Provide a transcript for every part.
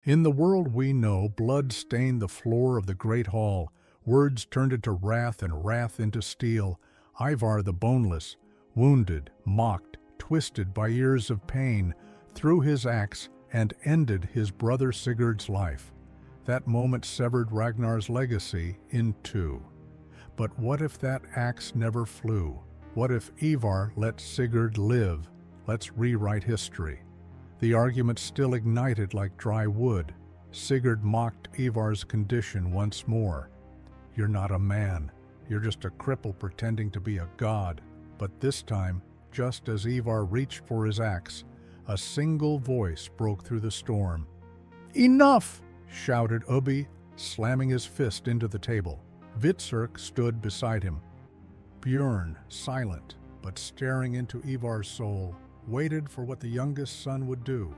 In the world we know, blood stained the floor of the great hall, words turned into wrath and wrath into steel. Ivar the Boneless, wounded, mocked, twisted by years of pain, threw his axe and ended his brother Sigurd's life. That moment severed Ragnar's legacy in two. But what if that axe never flew? What if Ivar let Sigurd live? Let's rewrite history. The argument still ignited like dry wood. Sigurd mocked Ivar's condition once more. You're not a man. You're just a cripple pretending to be a god. But this time, just as Ivar reached for his axe, a single voice broke through the storm. "Enough!" shouted Ubbi, slamming his fist into the table. Hvitserk stood beside him. Björn, silent, but staring into Ivar's soul, waited for what the youngest son would do.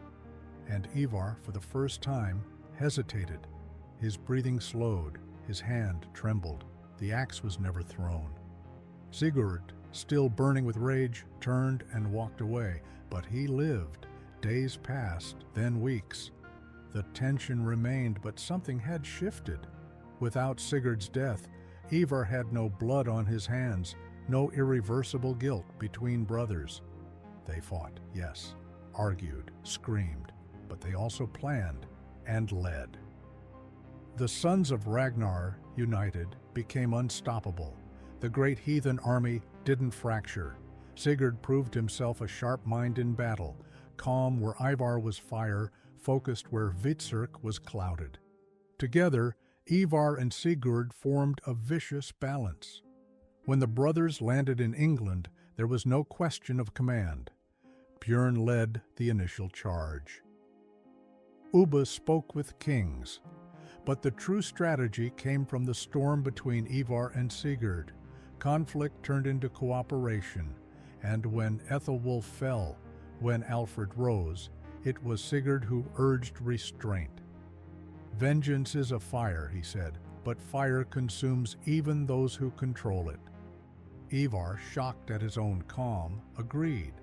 And Ivar, for the first time, hesitated. His breathing slowed, his hand trembled. The axe was never thrown. Siggurd, still burning with rage, turned and walked away. But he lived. Days passed, then weeks. The tension remained, but something had shifted. Without Sigurd's death, Ivar had no blood on his hands, no irreversible guilt between brothers. They fought, yes, argued, screamed, but they also planned and led. The sons of Ragnar, united, became unstoppable. The Great Heathen Army didn't fracture. Siggurd proved himself a sharp mind in battle, calm where Ivar was fire, focused where Hvitserk was clouded. Together, Ivar and Sigurd formed a vicious balance. When the brothers landed in England, there was no question of command. Björn led the initial charge. Ubba spoke with kings, but the true strategy came from the storm between Ivar and Sigurd. Conflict turned into cooperation, and when Ethelwulf fell, when Alfred rose, it was Sigurd who urged restraint. "Vengeance is a fire," he said, "but fire consumes even those who control it." Ivar, shocked at his own calm, agreed,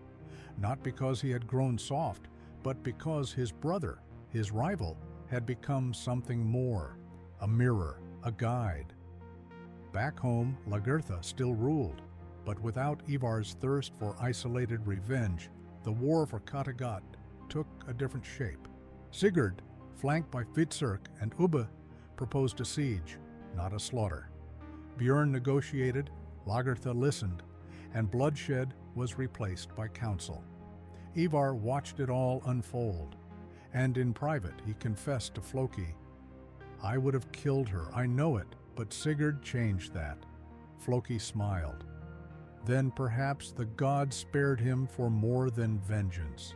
not because he had grown soft, but because his brother, his rival, had become something more, a mirror, a guide. Back home, Lagertha still ruled, but without Ivar's thirst for isolated revenge, the war for Kattegat took a different shape. Sigurd, flanked by Hvitserk and Ubba, proposed a siege, not a slaughter. Björn negotiated, Lagertha listened, and bloodshed was replaced by counsel. Ivar watched it all unfold, and in private he confessed to Floki, "I would have killed her, I know it, but Sigurd changed that." Floki smiled. Then perhaps the gods spared him for more than vengeance.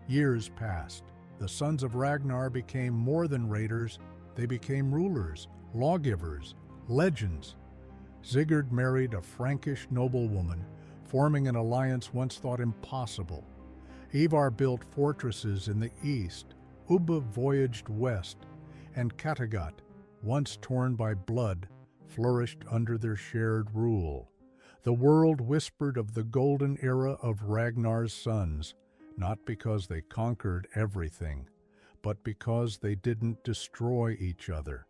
Years passed. The sons of Ragnar became more than raiders. They became rulers, lawgivers, legends. Sigurd married a Frankish noblewoman, forming an alliance once thought impossible. Ivar built fortresses in the east. Ubba voyaged west, and Kattegat, once torn by blood, flourished under their shared rule. The world whispered of the golden era of Ragnar's sons, not because they conquered everything, but because they didn't destroy each other.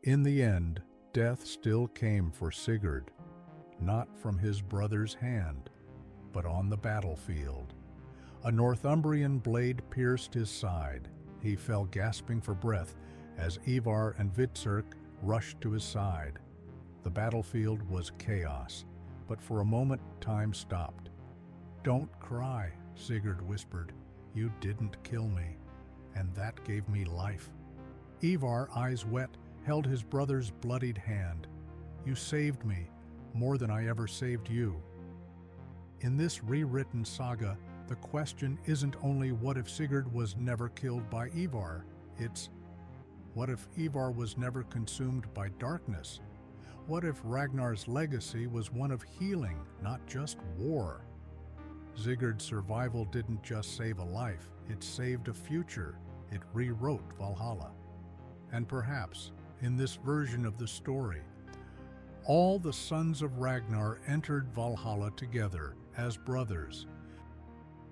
In the end, death still came for Sigurd, not from his brother's hand, but on the battlefield. A Northumbrian blade pierced his side. He fell gasping for breath as Ivar and Hvitserk rushed to his side. The battlefield was chaos, but for a moment time stopped. "Don't cry," Sigurd whispered. "You didn't kill me, and that gave me life." Ivar, eyes wet, held his brother's bloodied hand. "You saved me, more than I ever saved you." In this rewritten saga, the question isn't only what if Sigurd was never killed by Ivar, it's what if Ivar was never consumed by darkness? What if Ragnar's legacy was one of healing, not just war? Sigurd's survival didn't just save a life, it saved a future. It rewrote Valhalla. And perhaps, in this version of the story, all the sons of Ragnar entered Valhalla together as brothers,